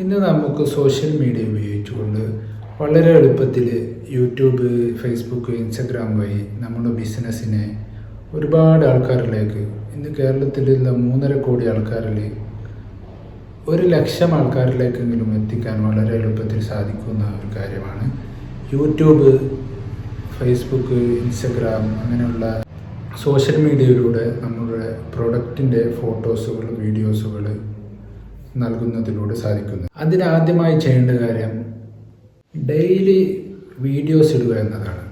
ഇന്ന് നമുക്ക് social media ഉപയോഗിച്ചുകൊണ്ട് വളരെ എളുപ്പത്തിൽ യൂട്യൂബ്, ഫേസ്ബുക്ക്, ഇൻസ്റ്റഗ്രാം വഴി നമ്മുടെ ബിസിനസ്സിനെ ഒരുപാട് ആൾക്കാരിലേക്ക്, ഇന്ന് കേരളത്തിലുള്ള 3.5 കോടി ആൾക്കാരിൽ 1,00,000 ആൾക്കാരിലേക്കെങ്കിലും എത്തിക്കാൻ വളരെ എളുപ്പത്തിൽ സാധിക്കുന്ന ഒരു കാര്യമാണ് യൂട്യൂബ്, ഫേസ്ബുക്ക്, ഇൻസ്റ്റഗ്രാം അങ്ങനെയുള്ള സോഷ്യൽ മീഡിയയിലൂടെ നമ്മുടെ പ്രൊഡക്റ്റിൻ്റെ ഫോട്ടോസുകൾ, വീഡിയോസുകൾ നൽകുന്നതിലൂടെ സാധിക്കുന്നത്. അതിനാദ്യമായി ചെയ്യേണ്ട കാര്യം ഡെയിലി വീഡിയോസ് ഇടുക എന്നതാണ്.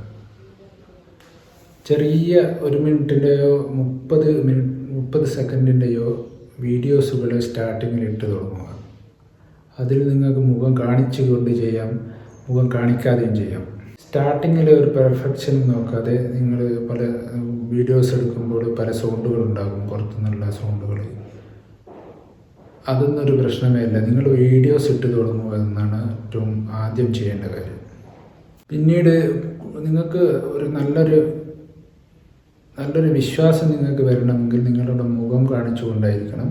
ചെറിയ 1 മിനിറ്റിൻ്റെയോ 30 സെക്കൻഡിൻ്റെയോ വീഡിയോസുകൾ സ്റ്റാർട്ടിങ്ങിൽ ഇട്ട് തുടങ്ങുക. അതിൽ നിങ്ങൾക്ക് മുഖം കാണിച്ചുകൊണ്ട് ചെയ്യാം, മുഖം കാണിക്കാതെയും ചെയ്യാം. സ്റ്റാർട്ടിങ്ങിൽ ഒരു പെർഫെക്ഷൻ നോക്കാതെ നിങ്ങൾ പല വീഡിയോസ് എടുക്കുമ്പോൾ പല സൗണ്ടുകളുണ്ടാകും, പുറത്തുനിന്നുള്ള സൗണ്ടുകൾ. അതൊന്നും ഒരു പ്രശ്നമേ അല്ല. നിങ്ങൾ വീഡിയോസ് ഇട്ട് തുടങ്ങുക എന്നാണ് ഏറ്റവും ആദ്യം ചെയ്യേണ്ട കാര്യം. പിന്നീട് നിങ്ങൾക്ക് ഒരു നല്ലൊരു വിശ്വാസം നിങ്ങൾക്ക് വരണമെങ്കിൽ നിങ്ങളുടെ മുഖം കാണിച്ചുകൊണ്ടായിരിക്കണം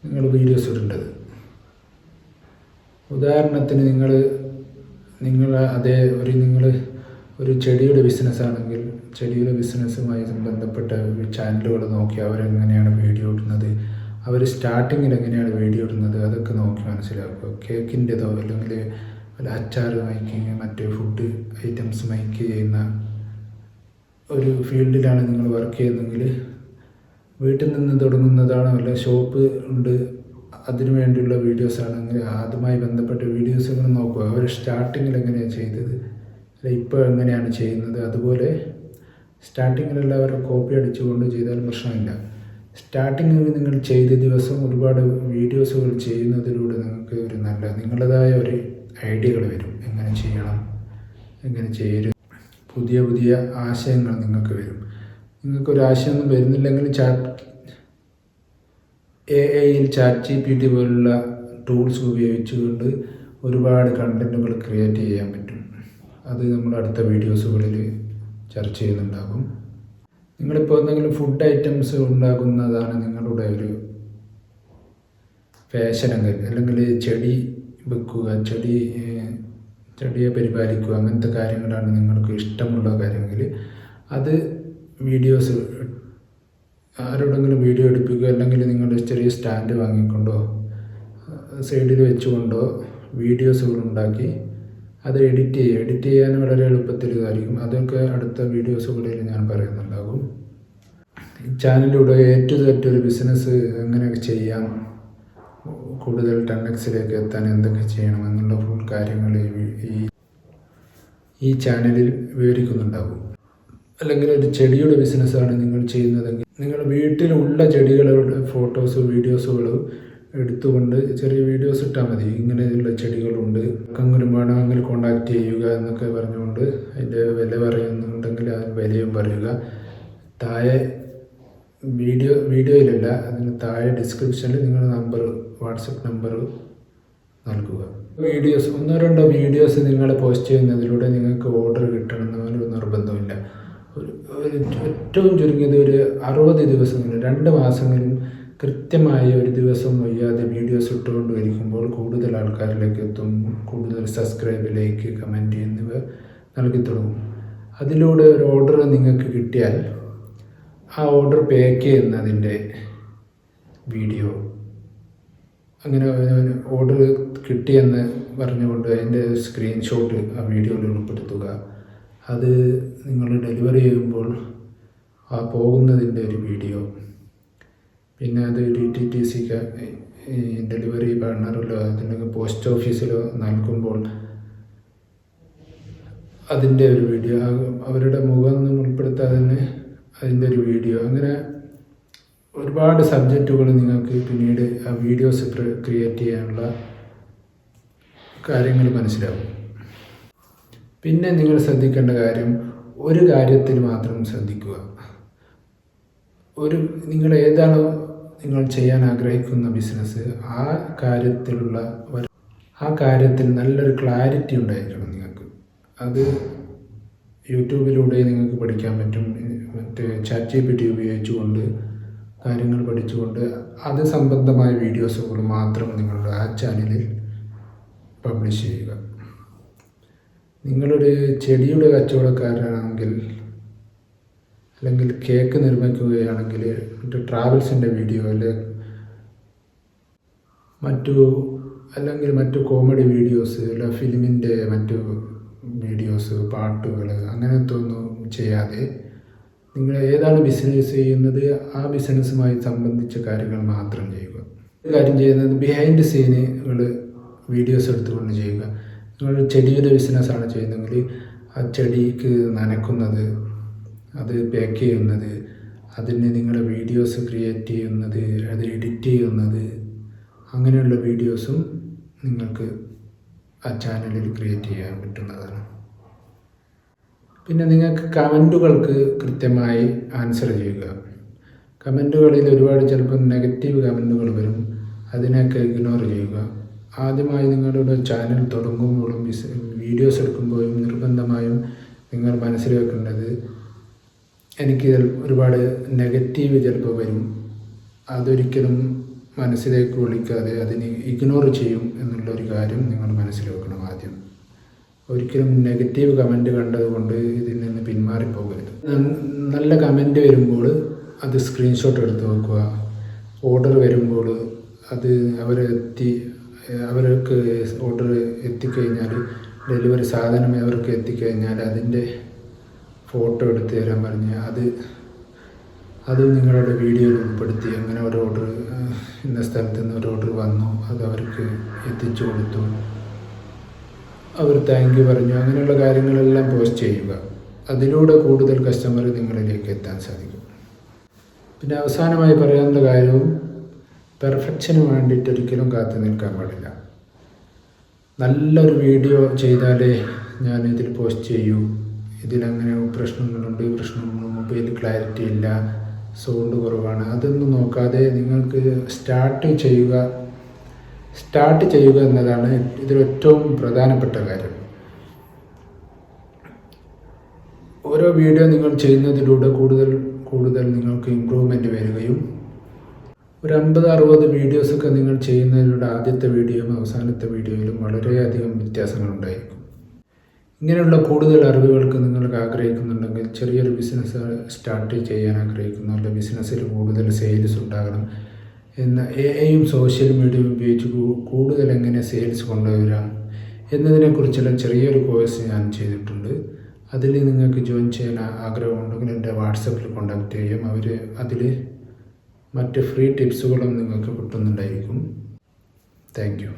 നിങ്ങൾ വീഡിയോസ് ഇടേണ്ടത്. ഉദാഹരണത്തിന് നിങ്ങൾ ഒരു ചെടിയുടെ ബിസിനസ്സാണെങ്കിൽ ചെടിയുടെ ബിസിനസ്സുമായി ബന്ധപ്പെട്ട ചാനലുകൾ നോക്കി അവരെങ്ങനെയാണ് വീഡിയോ ഇടുന്നത്, അവർ സ്റ്റാർട്ടിങ്ങിൽ എങ്ങനെയാണ് വീഡിയോ ഇടുന്നത്, അതൊക്കെ നോക്കി മനസ്സിലാക്കുക. കേക്കിൻ്റെതോ അല്ലെങ്കിൽ വല്ല അച്ചാർ മേക്കിങ്, മറ്റ് ഫുഡ് ഐറ്റംസ് മേക്ക് ചെയ്യുന്ന ഒരു ഫീൽഡിലാണ് നിങ്ങൾ വർക്ക് ചെയ്യുന്നതെങ്കിൽ വീട്ടിൽ നിന്ന് തുടങ്ങുന്നതാണ്, വല്ല ഷോപ്പ് ഉണ്ട് അതിനു വേണ്ടിയുള്ള വീഡിയോസ് ആണെങ്കിൽ അതുമായി ബന്ധപ്പെട്ട വീഡിയോസുകൾ നോക്കുക. അവർ സ്റ്റാർട്ടിങ്ങിൽ എങ്ങനെയാണ് ചെയ്തത്, ഇപ്പോൾ എങ്ങനെയാണ് ചെയ്യുന്നത്, അതുപോലെ സ്റ്റാർട്ടിങ്ങിലെല്ലാവരും കോപ്പി അടിച്ചുകൊണ്ട് ചെയ്താൽ പ്രശ്നമില്ല. സ്റ്റാർട്ടിങ്ങിൽ നിങ്ങൾ ചെയ്ത ദിവസം ഒരുപാട് വീഡിയോസുകൾ ചെയ്യുന്നതിലൂടെ നിങ്ങൾക്ക് ഒരു നിങ്ങളുടേതായ ഒരു ഐഡിയകൾ വരും. എങ്ങനെ ചെയ്യണം, എങ്ങനെ ചെയ്യരുത്, പുതിയ ആശയങ്ങൾ നിങ്ങൾക്ക് വരും. നിങ്ങൾക്കൊരു ആശയമൊന്നും വരുന്നില്ലെങ്കിൽ AI-യിൽ ChatGPT പോലുള്ള ടൂൾസ് ഉപയോഗിച്ചുകൊണ്ട് ഒരുപാട് കണ്ടൻറ്റുകൾ ക്രിയേറ്റ് ചെയ്യാൻ പറ്റും. അത് നമ്മൾ അടുത്ത വീഡിയോസുകളിൽ ചർച്ച ചെയ്യുന്നുണ്ടാകും. നിങ്ങളിപ്പോൾ എന്തെങ്കിലും ഫുഡ് ഐറ്റംസ് ഉണ്ടാക്കുന്നതാണ് നിങ്ങളുടെ ഒരു ഫാഷനെങ്കിൽ, അല്ലെങ്കിൽ ചെടി വെക്കുക, ചെടിയെ പരിപാലിക്കുക, അങ്ങനത്തെ കാര്യങ്ങളാണ് നിങ്ങൾക്ക് ഇഷ്ടമുള്ള കാര്യമെങ്കിൽ അത് വീഡിയോസ് ആരോടെങ്കിലും വീഡിയോ എടുപ്പിക്കുക, അല്ലെങ്കിൽ നിങ്ങളുടെ ചെറിയ സ്റ്റാൻഡ് വാങ്ങിക്കൊണ്ടോ സൈഡിൽ വെച്ചുകൊണ്ടോ വീഡിയോസുകൾ ഉണ്ടാക്കി അത് എഡിറ്റ് ചെയ്യാൻ വളരെ എളുപ്പത്തിൽ സാധിക്കും. അതൊക്കെ അടുത്ത വീഡിയോസുകളിൽ ഞാൻ പറയുന്നുണ്ടാകും. ചാനലിലൂടെ A to Z ഒരു ബിസിനസ് എങ്ങനെ ചെയ്യാം, കൂടുതൽ 10x എത്താൻ എന്തൊക്കെ ചെയ്യണം എന്നുള്ള ഫുൾ കാര്യങ്ങൾ ഈ ചാനലിൽ വിവരിക്കുന്നുണ്ടാകും. അല്ലെങ്കിൽ ഒരു ചെടിയുടെ ബിസിനസ്സാണ് നിങ്ങൾ ചെയ്യുന്നതെങ്കിൽ നിങ്ങൾ വീട്ടിലുള്ള ചെടികളുടെ ഫോട്ടോസ്, വീഡിയോസുകൾ എടുത്തുകൊണ്ട് ചെറിയ വീഡിയോസ് ഇട്ടാൽ മതി. ഇങ്ങനെയുള്ള ചെടികളുണ്ട്, ആർക്കെങ്കിലും വേണമെങ്കിൽ കോണ്ടാക്ട് ചെയ്യുക എന്നൊക്കെ പറഞ്ഞുകൊണ്ട് അതിൻ്റെ വില പറയുന്നുണ്ടെങ്കിൽ ആ വിലയും പറയുക. താഴെ വീഡിയോയിലല്ല, അതിന് താഴെ ഡിസ്ക്രിപ്ഷനിൽ നിങ്ങളുടെ വാട്സപ്പ് നമ്പർ നൽകുക. വീഡിയോസ് 1-2 വീഡിയോസ് നിങ്ങൾ പോസ്റ്റ് ചെയ്യുന്നതിലൂടെ നിങ്ങൾക്ക് ഓർഡർ കിട്ടണമെന്നൊരു നിർബന്ധമില്ല. ഏറ്റവും ചുരുങ്ങിയത് ഒരു 60 ദിവസങ്ങളിൽ 2 മാസങ്ങളിൽ കൃത്യമായി ഒരു ദിവസം വയ്യാതെ വീഡിയോസ് ഇട്ടുകൊണ്ട് ഇരിക്കുമ്പോൾ കൂടുതൽ ആൾക്കാരിലേക്ക് എത്തും, കൂടുതൽ സബ്സ്ക്രൈബ്, ലൈക്ക്, കമൻറ്റ് എന്നിവ നൽകി തുടങ്ങും. അതിലൂടെ ഒരു ഓർഡർ നിങ്ങൾക്ക് കിട്ടിയാൽ ആ ഓർഡർ പാക്ക് ചെയ്യുന്നതിൻ്റെ വീഡിയോ, അങ്ങനെ ഓർഡർ കിട്ടിയെന്ന് പറഞ്ഞുകൊണ്ട് അതിൻ്റെ സ്ക്രീൻഷോട്ട് ആ വീഡിയോയിൽ ഉൾപ്പെടുത്തുക. അത് നിങ്ങൾ ഡെലിവറി ചെയ്യുമ്പോൾ ആ പോകുന്നതിൻ്റെ ഒരു വീഡിയോ, പിന്നെ അത് DTTCക്ക് ഡെലിവറി പാർട്ണറിലോ അല്ലെങ്കിൽ പോസ്റ്റ് ഓഫീസിലോ നൽകുമ്പോൾ അതിൻ്റെ ഒരു വീഡിയോ, അവരുടെ മുഖമൊന്നും ഉൾപ്പെടുത്താതെ തന്നെ അതിൻ്റെ ഒരു വീഡിയോ, അങ്ങനെ ഒരുപാട് സബ്ജക്റ്റുകൾ നിങ്ങൾക്ക് പിന്നീട് ആ വീഡിയോസ് ക്രിയേറ്റ് ചെയ്യാനുള്ള കാര്യങ്ങൾ മനസ്സിലാവും. പിന്നെ നിങ്ങൾ ശ്രദ്ധിക്കേണ്ട കാര്യം, ഒരു കാര്യത്തിൽ മാത്രം ശ്രദ്ധിക്കുക. നിങ്ങൾ ഏതാണോ നിങ്ങൾ ചെയ്യാൻ ആഗ്രഹിക്കുന്ന ബിസിനസ്, ആ കാര്യത്തിൽ നല്ലൊരു ക്ലാരിറ്റി ഉണ്ടായിരിക്കണം നിങ്ങൾക്ക്. അത് യൂട്യൂബിലൂടെ നിങ്ങൾക്ക് പഠിക്കാൻ പറ്റും. ChatGPT ഉപയോഗിച്ചുകൊണ്ട് കാര്യങ്ങൾ പഠിച്ചുകൊണ്ട് അത് സംബന്ധമായ വീഡിയോസുകൾ മാത്രം നിങ്ങളുടെ ആ ചാനലിൽ പബ്ലിഷ് ചെയ്യുക. നിങ്ങളൊരു ചെടിയുടെ കച്ചവടക്കാരനാണെങ്കിൽ, അല്ലെങ്കിൽ കേക്ക് നിർമ്മിക്കുകയാണെങ്കിൽ, ട്രാവൽസിൻ്റെ വീഡിയോ അല്ലെങ്കിൽ മറ്റു കോമഡി വീഡിയോസ്, അല്ല ഫിലിമിൻ്റെ മറ്റു വീഡിയോസ്, പാട്ടുകൾ, അങ്ങനത്തെ ഒന്നും ചെയ്യാതെ നിങ്ങൾ ഏതാണ് ബിസിനസ് ചെയ്യുന്നത് ആ ബിസിനസ്സുമായി സംബന്ധിച്ച കാര്യങ്ങൾ മാത്രം ചെയ്യുക. കാര്യം ചെയ്യുന്നത് ബിഹൈൻഡ് സീനുകൾ വീഡിയോസ് എടുത്തുകൊണ്ട് ചെയ്യുക. നിങ്ങൾ ചെടിയുടെ ബിസിനസ്സാണ് ചെയ്യുന്നതെങ്കിൽ ആ ചെടിക്ക് നനയ്ക്കുന്നത്, അത് പാക്ക് ചെയ്യുന്നത്, അതിന് നിങ്ങളുടെ വീഡിയോസ് ക്രിയേറ്റ് ചെയ്യുന്നത്, അത് എഡിറ്റ് ചെയ്യുന്നത്, അങ്ങനെയുള്ള വീഡിയോസും നിങ്ങൾക്ക് ആ ചാനലിൽ ക്രിയേറ്റ് ചെയ്യാൻ പറ്റുന്നതാണ്. പിന്നെ നിങ്ങൾക്ക് കമൻറ്റുകൾക്ക് കൃത്യമായി ആൻസർ ചെയ്യുക. കമൻറ്റുകളിൽ ഒരുപാട് ചിലപ്പോൾ നെഗറ്റീവ് കമൻറ്റുകൾ വരും, അതിനൊക്കെ ഇഗ്നോർ ചെയ്യുക. ആദ്യമായി നിങ്ങളുടെ ചാനൽ തുടങ്ങുമ്പോഴും വീഡിയോസ് എടുക്കുമ്പോഴും നിർബന്ധമായും നിങ്ങൾ മനസ്സിൽ വെക്കേണ്ടത്, എനിക്ക് ഒരുപാട് നെഗറ്റീവ് ചിലപ്പോൾ വരും, അതൊരിക്കലും മനസ്സിലേക്ക് വിളിക്കാതെ അതിന് ഇഗ്നോർ ചെയ്യും എന്നുള്ളൊരു കാര്യം നിങ്ങൾ മനസ്സിൽ വെക്കണം. ആദ്യം ഒരിക്കലും നെഗറ്റീവ് കമൻറ്റ് കണ്ടതുകൊണ്ട് ഇതിൽ നിന്ന് പിന്മാറിപ്പോകരുത്. നല്ല കമൻറ്റ് വരുമ്പോൾ അത് സ്ക്രീൻഷോട്ട് എടുത്ത് വെക്കുക. ഓർഡർ വരുമ്പോൾ അത് അവർക്ക് ഓർഡർ എത്തിക്കഴിഞ്ഞാൽ, ഡെലിവറി സാധനം അവർക്ക് എത്തിക്കഴിഞ്ഞാൽ അതിൻ്റെ ഫോട്ടോ എടുത്ത് തരാൻ പറഞ്ഞ് അത് നിങ്ങളുടെ വീഡിയോയിൽ ഉൾപ്പെടുത്തി, അങ്ങനെ ഒരു ഓർഡർ, ഇന്ന സ്ഥലത്ത് നിന്ന് ഒരു ഓർഡർ വന്നു, അത് അവർക്ക് എത്തിച്ചു കൊടുത്തു, അവർ താങ്ക് യു പറഞ്ഞു, അങ്ങനെയുള്ള കാര്യങ്ങളെല്ലാം പോസ്റ്റ് ചെയ്യുക. അതിലൂടെ കൂടുതൽ കസ്റ്റമർ നിങ്ങളിലേക്ക് എത്താൻ സാധിക്കും. പിന്നെ അവസാനമായി പറയാനുള്ള കാര്യവും, പെർഫെക്ഷന് വേണ്ടിയിട്ട് ഒരിക്കലും കാത്തു നിൽക്കാൻ പാടില്ല. നല്ലൊരു വീഡിയോ ചെയ്താലേ ഞാൻ ഇതിൽ പോസ്റ്റ് ചെയ്യൂ, ഇതിലങ്ങനെ പ്രശ്നങ്ങളുണ്ട്, മൊബൈൽ ക്ലാരിറ്റി ഇല്ല, സൗണ്ട് കുറവാണ്, അതൊന്നും നോക്കാതെ നിങ്ങൾക്ക് സ്റ്റാർട്ട് ചെയ്യുക എന്നതാണ് ഇതിൽ ഏറ്റവും പ്രധാനപ്പെട്ട കാര്യം. ഓരോ വീഡിയോ നിങ്ങൾ ചെയ്യുന്നതിലൂടെ കൂടുതൽ നിങ്ങൾക്ക് ഇമ്പ്രൂവ്മെൻറ്റ് വരികയും, ഒരു 50-60 വീഡിയോസൊക്കെ നിങ്ങൾ ചെയ്യുന്നതിലൂടെ ആദ്യത്തെ വീഡിയോയും അവസാനത്തെ വീഡിയോയിലും വളരെയധികം വ്യത്യാസങ്ങളുണ്ടായിരിക്കും. ഇങ്ങനെയുള്ള കൂടുതൽ അറിവുകൾക്ക് നിങ്ങൾക്ക് ആഗ്രഹിക്കുന്നുണ്ടെങ്കിൽ, ചെറിയൊരു ബിസിനസ് സ്റ്റാർട്ട് ചെയ്യാൻ ആഗ്രഹിക്കുന്നു, അല്ല ബിസിനസ്സിൽ കൂടുതൽ സെയിൽസ് ഉണ്ടാകണം എന്ന എയും സോഷ്യൽ മീഡിയയും ഉപയോഗിച്ച് കൂടുതൽ എങ്ങനെ സെയിൽസ് കൊണ്ടുവരാം എന്നതിനെക്കുറിച്ചുള്ള ചെറിയൊരു കോഴ്സ് ഞാൻ ചെയ്തിട്ടുണ്ട്. അതിൽ നിങ്ങൾക്ക് ജോയിൻ ചെയ്യാൻ ആഗ്രഹമുണ്ടെങ്കിൽ എൻ്റെ വാട്സപ്പിൽ കോൺടാക്റ്റ് ചെയ്യാം. അതിൽ മറ്റ് ഫ്രീ ടിപ്സുകളും നിങ്ങൾക്ക് കിട്ടുന്നുണ്ടായിരിക്കും. Thank you.